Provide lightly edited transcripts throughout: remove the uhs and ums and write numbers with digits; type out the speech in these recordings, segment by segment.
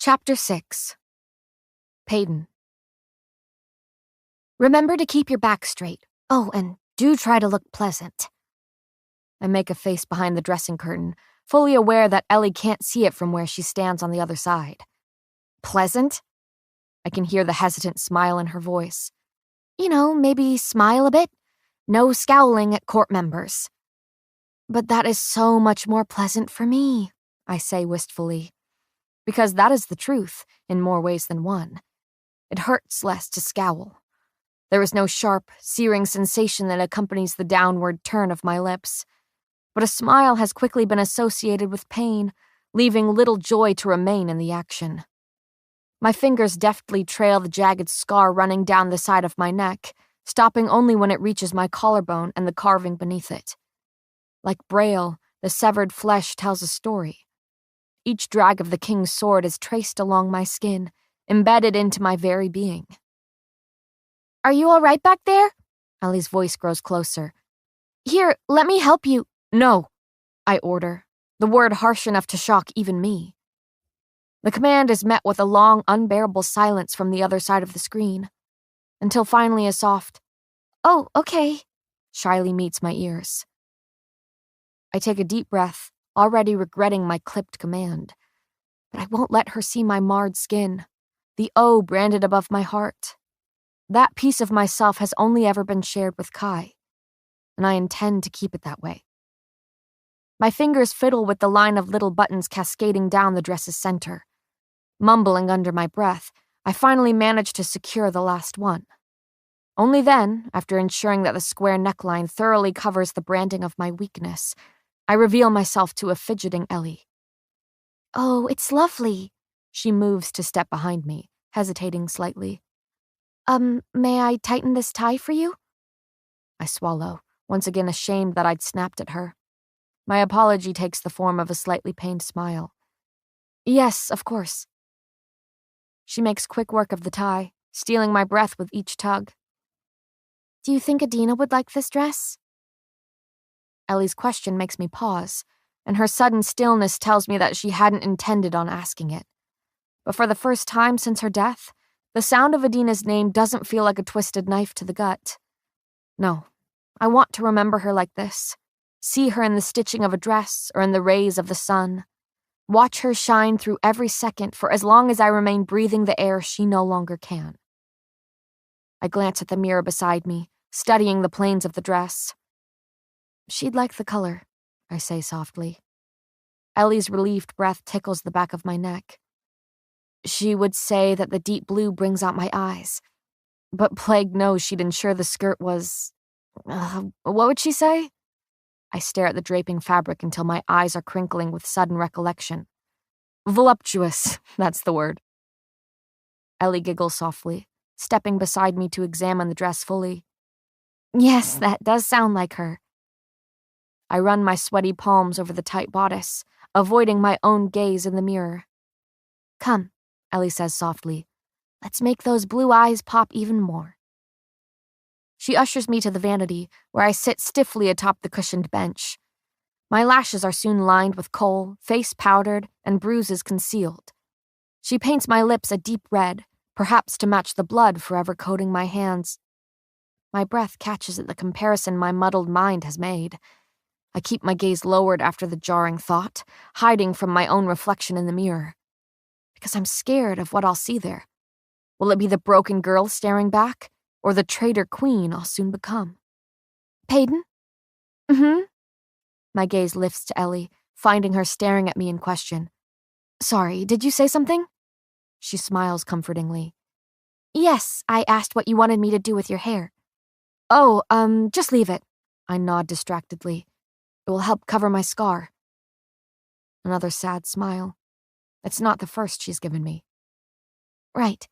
Chapter 6. Peyton. Remember to keep your back straight. Oh, and do try to look pleasant. I make a face behind the dressing curtain, fully aware that Ellie can't see it from where she stands on the other side. Pleasant? I can hear the hesitant smile in her voice. You know, maybe smile a bit. No scowling at court members. But that is so much more pleasant for me, I say wistfully. Because that is the truth, in more ways than one. It hurts less to scowl. There is no sharp, searing sensation that accompanies the downward turn of my lips. But a smile has quickly been associated with pain, leaving little joy to remain in the action. My fingers deftly trail the jagged scar running down the side of my neck, stopping only when it reaches my collarbone and the carving beneath it. Like Braille, the severed flesh tells a story. Each drag of the king's sword is traced along my skin, embedded into my very being. Are you all right back there? Ellie's voice grows closer. Here, let me help you. No, I order, the word harsh enough to shock even me. The command is met with a long, unbearable silence from the other side of the screen, until finally a soft, "Oh, okay," shyly meets my ears. I take a deep breath, already regretting my clipped command. But I won't let her see my marred skin, the O branded above my heart. That piece of myself has only ever been shared with Kai, and I intend to keep it that way. My fingers fiddle with the line of little buttons cascading down the dress's center. Mumbling under my breath, I finally manage to secure the last one. Only then, after ensuring that the square neckline thoroughly covers the branding of my weakness, I reveal myself to a fidgeting Ellie. Oh, it's lovely. She moves to step behind me, hesitating slightly. May I tighten this tie for you? I swallow, once again ashamed that I'd snapped at her. My apology takes the form of a slightly pained smile. Yes, of course. She makes quick work of the tie, stealing my breath with each tug. Do you think Adina would like this dress? Ellie's question makes me pause, and her sudden stillness tells me that she hadn't intended on asking it. But for the first time since her death, the sound of Adina's name doesn't feel like a twisted knife to the gut. No, I want to remember her like this. See her in the stitching of a dress or in the rays of the sun. Watch her shine through every second for as long as I remain breathing the air she no longer can. I glance at the mirror beside me, studying the planes of the dress. She'd like the color, I say softly. Ellie's relieved breath tickles the back of my neck. She would say that the deep blue brings out my eyes. But plague knows she'd ensure the skirt was... what would she say? I stare at the draping fabric until my eyes are crinkling with sudden recollection. Voluptuous, that's the word. Ellie giggles softly, stepping beside me to examine the dress fully. Yes, that does sound like her. I run my sweaty palms over the tight bodice, avoiding my own gaze in the mirror. Come, Ellie says softly. Let's make those blue eyes pop even more. She ushers me to the vanity, where I sit stiffly atop the cushioned bench. My lashes are soon lined with kohl, face powdered, and bruises concealed. She paints my lips a deep red, perhaps to match the blood forever coating my hands. My breath catches at the comparison my muddled mind has made. I keep my gaze lowered after the jarring thought, hiding from my own reflection in the mirror. Because I'm scared of what I'll see there. Will it be the broken girl staring back, or the traitor queen I'll soon become? Peyton? Mm-hmm? My gaze lifts to Ellie, finding her staring at me in question. Sorry, did you say something? She smiles comfortingly. Yes, I asked what you wanted me to do with your hair. Oh, just leave it. I nod distractedly. It will help cover my scar. Another sad smile. It's not the first she's given me. Right.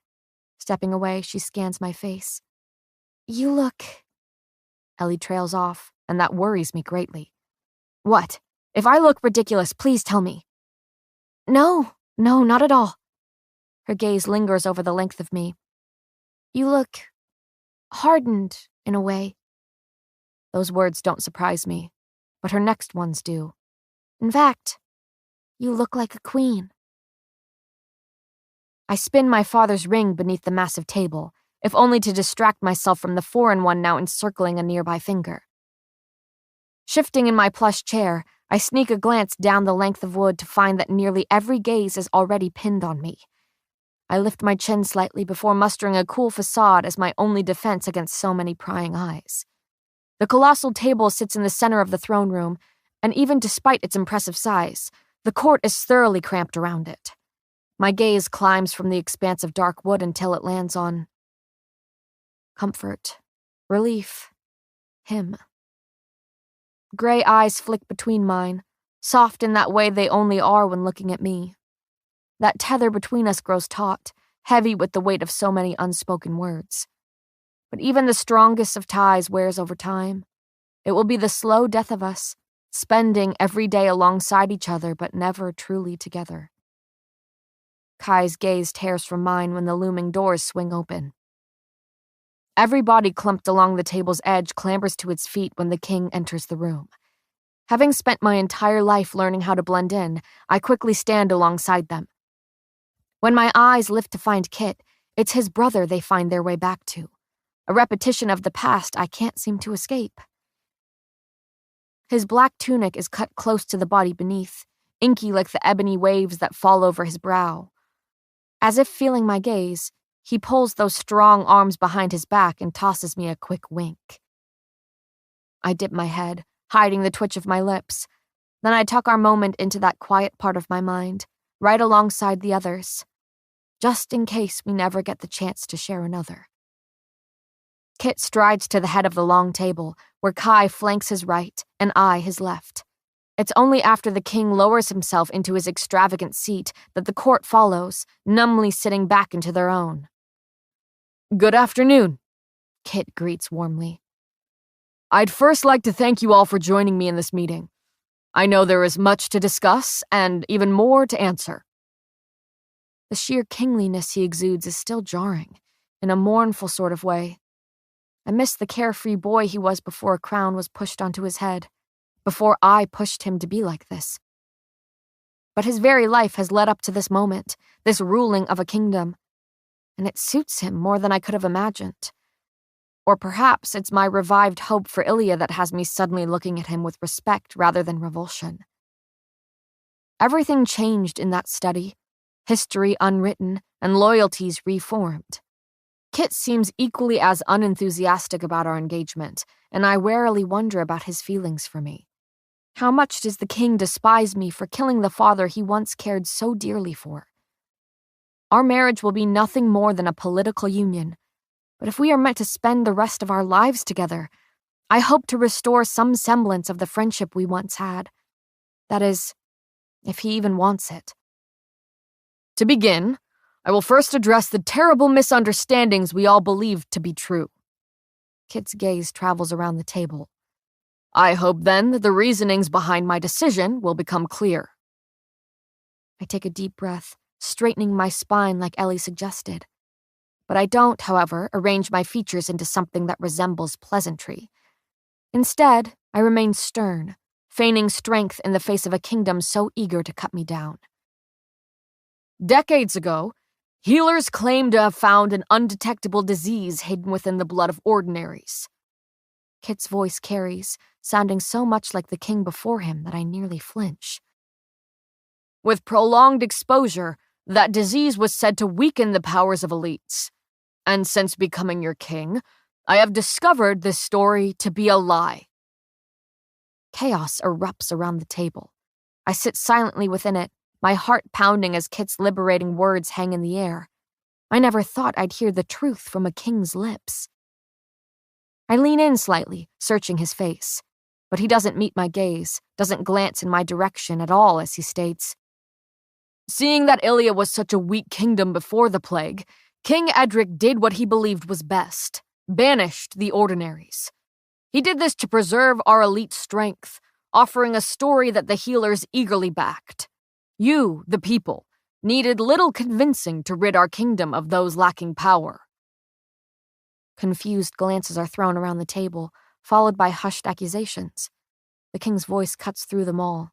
Stepping away, she scans my face. You look... Ellie trails off, and that worries me greatly. What? If I look ridiculous, please tell me. No, not at all. Her gaze lingers over the length of me. You look... hardened, in a way. Those words don't surprise me, but her next ones do. In fact, you look like a queen. I spin my father's ring beneath the massive table, if only to distract myself from the foreign one now encircling a nearby finger. Shifting in my plush chair, I sneak a glance down the length of wood to find that nearly every gaze is already pinned on me. I lift my chin slightly before mustering a cool facade as my only defense against so many prying eyes. The colossal table sits in the center of the throne room, and even despite its impressive size, the court is thoroughly cramped around it. My gaze climbs from the expanse of dark wood until it lands on comfort, relief, him. Gray eyes flick between mine, soft in that way they only are when looking at me. That tether between us grows taut, heavy with the weight of so many unspoken words. But even the strongest of ties wears over time. It will be the slow death of us, spending every day alongside each other but never truly together. Kai's gaze tears from mine when the looming doors swing open. Every body clumped along the table's edge clambers to its feet when the king enters the room. Having spent my entire life learning how to blend in, I quickly stand alongside them. When my eyes lift to find Kit, it's his brother they find their way back to, a repetition of the past I can't seem to escape. His black tunic is cut close to the body beneath, inky like the ebony waves that fall over his brow. As if feeling my gaze, he pulls those strong arms behind his back and tosses me a quick wink. I dip my head, hiding the twitch of my lips. Then I tuck our moment into that quiet part of my mind, right alongside the others, just in case we never get the chance to share another. Kit strides to the head of the long table, where Kai flanks his right and I his left. It's only after the king lowers himself into his extravagant seat that the court follows, numbly sitting back into their own. "Good afternoon," Kit greets warmly. "I'd first like to thank you all for joining me in this meeting. I know there is much to discuss and even more to answer." The sheer kingliness he exudes is still jarring, in a mournful sort of way. I miss the carefree boy he was before a crown was pushed onto his head, before I pushed him to be like this. But his very life has led up to this moment, this ruling of a kingdom, and it suits him more than I could have imagined. Or perhaps it's my revived hope for Ilya that has me suddenly looking at him with respect rather than revulsion. Everything changed in that study, history unwritten and loyalties reformed. Kit seems equally as unenthusiastic about our engagement, and I warily wonder about his feelings for me. How much does the king despise me for killing the father he once cared so dearly for? Our marriage will be nothing more than a political union, but if we are meant to spend the rest of our lives together, I hope to restore some semblance of the friendship we once had. That is, if he even wants it. To begin, I will first address the terrible misunderstandings we all believed to be true. Kit's gaze travels around the table. I hope then that the reasonings behind my decision will become clear. I take a deep breath, straightening my spine like Ellie suggested. But I don't, however, arrange my features into something that resembles pleasantry. Instead, I remain stern, feigning strength in the face of a kingdom so eager to cut me down. Decades ago, healers claimed to have found an undetectable disease hidden within the blood of ordinaries. Kit's voice carries, sounding so much like the king before him that I nearly flinch. With prolonged exposure, that disease was said to weaken the powers of elites. And since becoming your king, I have discovered this story to be a lie. Chaos erupts around the table. I sit silently within it, my heart pounding as Kit's liberating words hang in the air. I never thought I'd hear the truth from a king's lips. I lean in slightly, searching his face, but he doesn't meet my gaze, doesn't glance in my direction at all as he states, "Seeing that Ilya was such a weak kingdom before the plague, King Edric did what he believed was best, banished the ordinaries. He did this to preserve our elite strength, offering a story that the healers eagerly backed. You, the people, needed little convincing to rid our kingdom of those lacking power." Confused glances are thrown around the table, followed by hushed accusations. The king's voice cuts through them all.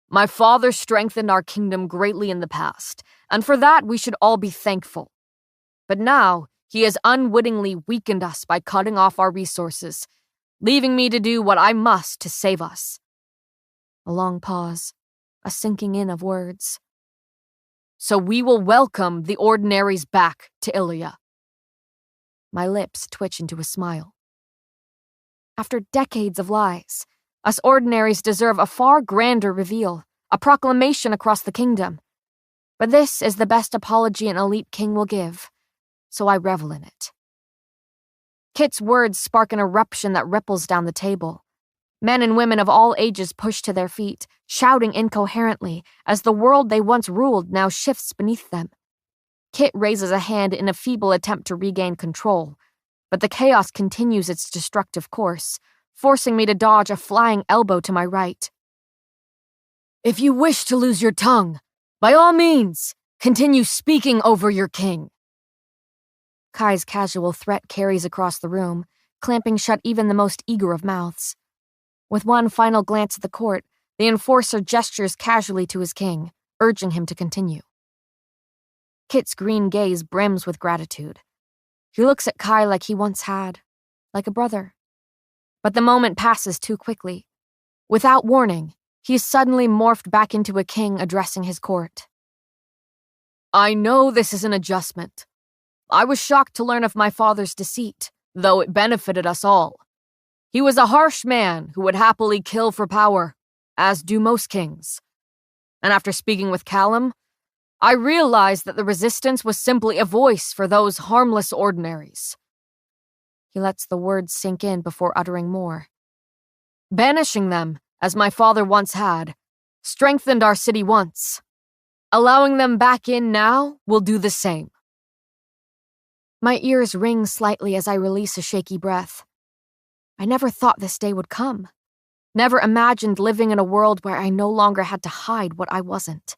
My father strengthened our kingdom greatly in the past, and for that we should all be thankful. But now, he has unwittingly weakened us by cutting off our resources, leaving me to do what I must to save us." A long pause, a sinking in of words. "So we will welcome the ordinaries back to Ilia." My lips twitch into a smile. After decades of lies, us ordinaries deserve a far grander reveal, a proclamation across the kingdom. But this is the best apology an elite king will give, so I revel in it. Kit's words spark an eruption that ripples down the table. Men and women of all ages push to their feet, shouting incoherently as the world they once ruled now shifts beneath them. Kit raises a hand in a feeble attempt to regain control, but the chaos continues its destructive course, forcing me to dodge a flying elbow to my right. "If you wish to lose your tongue, by all means, continue speaking over your king." Kai's casual threat carries across the room, clamping shut even the most eager of mouths. With one final glance at the court, the enforcer gestures casually to his king, urging him to continue. Kit's green gaze brims with gratitude. He looks at Kai like he once had, like a brother. But the moment passes too quickly. Without warning, he's suddenly morphed back into a king addressing his court. "I know this is an adjustment. I was shocked to learn of my father's deceit, though it benefited us all. He was a harsh man who would happily kill for power, as do most kings. And after speaking with Callum, I realized that the resistance was simply a voice for those harmless ordinaries." He lets the words sink in before uttering more. "Banishing them, as my father once had, strengthened our city once. Allowing them back in now will do the same." My ears ring slightly as I release a shaky breath. I never thought this day would come. Never imagined living in a world where I no longer had to hide what I wasn't.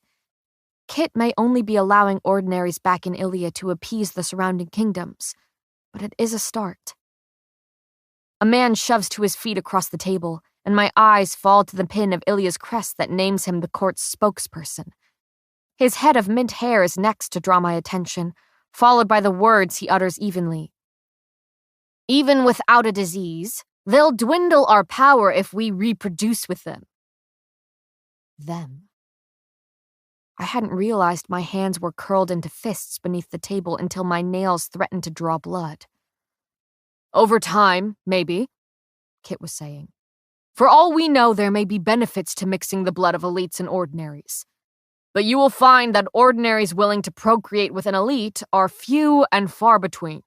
Kit may only be allowing ordinaries back in Ilia to appease the surrounding kingdoms, but it is a start. A man shoves to his feet across the table, and my eyes fall to the pin of Ilia's crest that names him the court's spokesperson. His head of mint hair is next to draw my attention, followed by the words he utters evenly. "Even without a disease, they'll dwindle our power if we reproduce with them." Them. I hadn't realized my hands were curled into fists beneath the table until my nails threatened to draw blood. "Over time, maybe," Kit was saying. "For all we know, there may be benefits to mixing the blood of elites and ordinaries. But you will find that ordinaries willing to procreate with an elite are few and far between."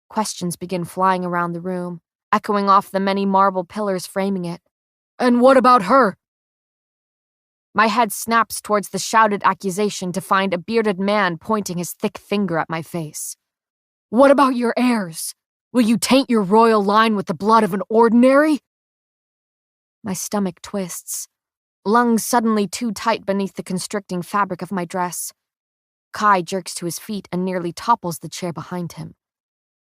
Questions begin flying around the room, echoing off the many marble pillars framing it. "And what about her?" My head snaps towards the shouted accusation to find a bearded man pointing his thick finger at my face. "What about your heirs? Will you taint your royal line with the blood of an ordinary?" My stomach twists, lungs suddenly too tight beneath the constricting fabric of my dress. Kai jerks to his feet and nearly topples the chair behind him.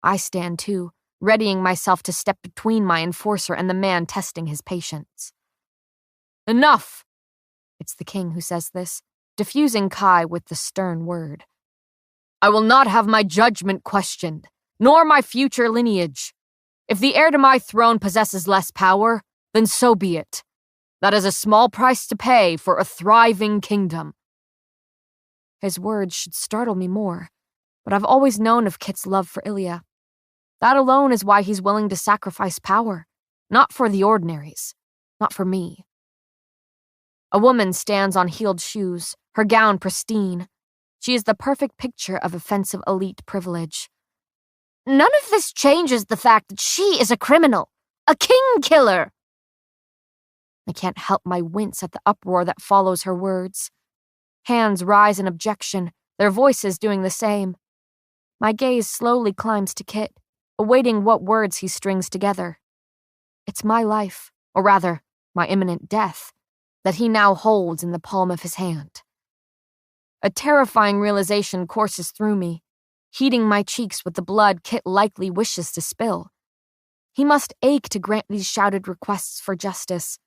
I stand too, readying myself to step between my enforcer and the man testing his patience. "Enough!" It's the king who says this, diffusing Kai with the stern word. "I will not have my judgment questioned, nor my future lineage. If the heir to my throne possesses less power, then so be it. That is a small price to pay for a thriving kingdom." His words should startle me more, but I've always known of Kit's love for Ilia. That alone is why he's willing to sacrifice power, not for the ordinaries, not for me. A woman stands on heeled shoes, her gown pristine. She is the perfect picture of offensive elite privilege. "None of this changes the fact that she is a criminal, a king killer." I can't help my wince at the uproar that follows her words. Hands rise in objection, their voices doing the same. My gaze slowly climbs to Kit, awaiting what words he strings together. It's my life, or rather, my imminent death, that he now holds in the palm of his hand. A terrifying realization courses through me, heating my cheeks with the blood Kit likely wishes to spill. He must ache to grant these shouted requests for justice.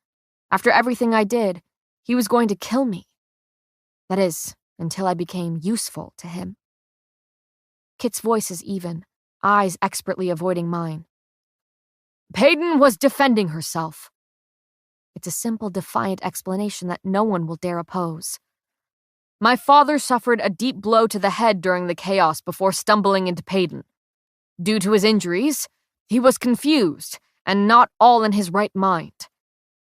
After everything I did, He was going to kill me. That is, until I became useful to him. Kit's voice is even, eyes expertly avoiding mine. Peyton was defending herself. It's a simple, defiant explanation that no one will dare oppose. My father suffered a deep blow to the head during the chaos before stumbling into Peyton. Due to his injuries, he was confused and not all in his right mind.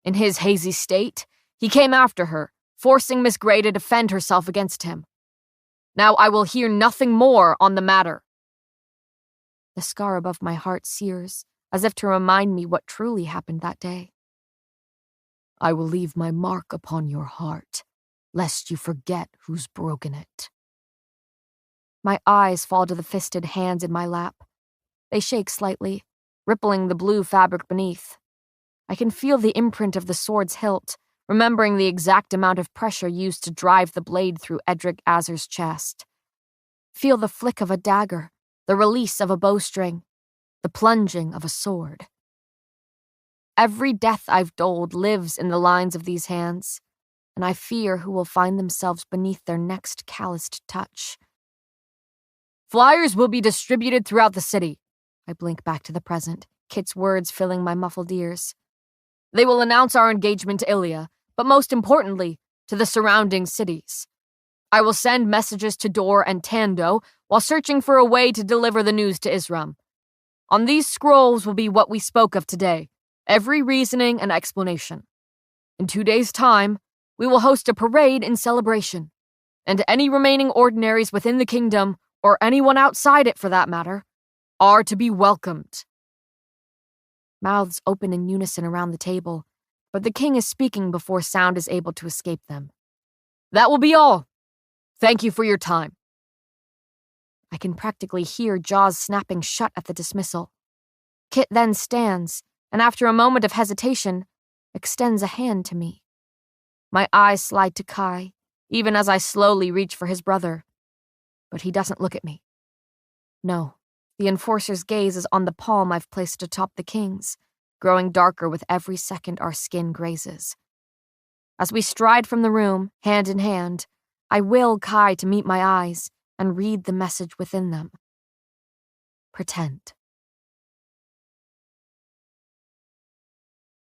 In his hazy state, he came after her, forcing Miss Grey to defend herself against him. Now I will hear nothing more on the matter. The scar above my heart sears, as if to remind me what truly happened that day. I will leave my mark upon your heart, lest you forget who's broken it. My eyes fall to the fisted hands in my lap. They shake slightly, rippling the blue fabric beneath. I can feel the imprint of the sword's hilt, remembering the exact amount of pressure used to drive the blade through Edric Azer's chest. Feel the flick of a dagger, the release of a bowstring, the plunging of a sword. Every death I've doled lives in the lines of these hands, and I fear who will find themselves beneath their next calloused touch. Flyers will be distributed throughout the city. I blink back to the present, Kit's words filling my muffled ears. They will announce our engagement to Ilia, but most importantly, to the surrounding cities. I will send messages to Dor and Tando while searching for a way to deliver the news to Isram. On these scrolls will be what we spoke of today, every reasoning and explanation. In 2 days' time, we will host a parade in celebration, and any remaining ordinaries within the kingdom, or anyone outside it for that matter, are to be welcomed. Mouths open in unison around the table, but the king is speaking before sound is able to escape them. That will be all. Thank you for your time. I can practically hear jaws snapping shut at the dismissal. Kit then stands, and after a moment of hesitation, extends a hand to me. My eyes slide to Kai, even as I slowly reach for his brother. But he doesn't look at me. No, the enforcer's gaze is on the palm I've placed atop the king's, growing darker with every second our skin grazes. As we stride from the room, hand in hand, I will Kai to meet my eyes and read the message within them. Pretend.